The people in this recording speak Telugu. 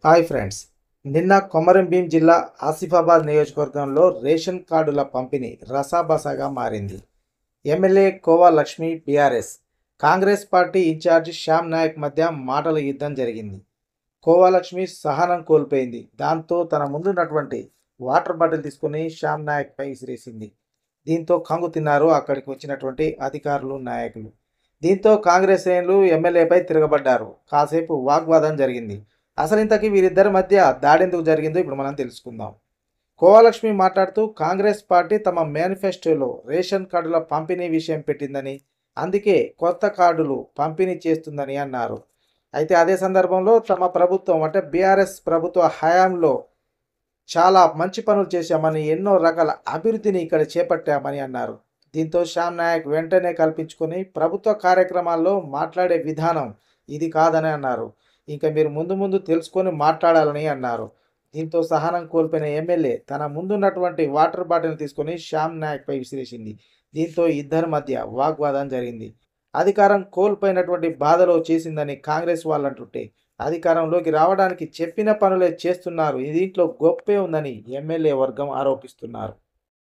Hi friends. నిన్న కొమరంభీం జిల్లా ఆసిఫాబాద్ నియోజకవర్గంలో రేషన్ కార్డుల పంపిణీ రసాబసాగా మారింది. MLA Kova Lakshmi BRS, Congress party incharge Shyam Naik మధ్య మాటల యుద్ధం జరిగింది. కోవా లక్ష్మి సహనం కోల్పోయింది. దాంతో తన ముందున్నటువంటి వాటర్ బాటిల్ తీసుకుని శ్యామ్ నాయక్పై విసిరేసింది. దీంతో కంగు తిన్నారు అక్కడికి వచ్చినటువంటి అధికారులు, నాయకులు. దీంతో కాంగ్రెస్ శ్రేణులు ఎమ్మెల్యేపై తిరగబడ్డారు. కాసేపు వాగ్వాదం జరిగింది. అసలు ఇంతకీ వీరిద్దరి మధ్య దాడెందుకు జరిగిందో ఇప్పుడు మనం తెలుసుకుందాం. కోవాలక్ష్మి మాట్లాడుతూ కాంగ్రెస్ పార్టీ తమ మేనిఫెస్టోలో రేషన్ కార్డుల పంపిణీ విషయం పెట్టిందని, అందుకే కొత్త కార్డులు పంపిణీ చేస్తుందని అన్నారు. అయితే అదే సందర్భంలో తమ ప్రభుత్వం అంటే బీఆర్ఎస్ ప్రభుత్వ హయాంలో చాలా మంచి పనులు చేశామని, ఎన్నో రకాల అభివృద్ధిని ఇక్కడ చేపట్టామని అన్నారు. దీంతో శ్యామ్ నాయక్ వెంటనే కల్పించుకొని ప్రభుత్వ కార్యక్రమాల్లో మాట్లాడే విధానం ఇది కాదని అన్నారు. ఇంకా మీరు ముందు ముందు తెలుసుకొని మాట్లాడాలని అన్నారు. దీంతో సహనం కోల్పోయిన ఎమ్మెల్యే తన ముందున్నటువంటి వాటర్ బాటిల్ తీసుకొని శ్యామ్ నాయక్పై విసిరేసింది. దీంతో ఇద్దరి మధ్య వాగ్వాదం జరిగింది. అధికారం కోల్పోయినటువంటి బాధలో చేసిందని కాంగ్రెస్ వాళ్ళు అంటుంటే, అధికారంలోకి రావడానికి చెప్పిన పనులే చేస్తున్నారు, దీంట్లో గొప్పే ఉందని ఎమ్మెల్యే వర్గం ఆరోపిస్తున్నారు.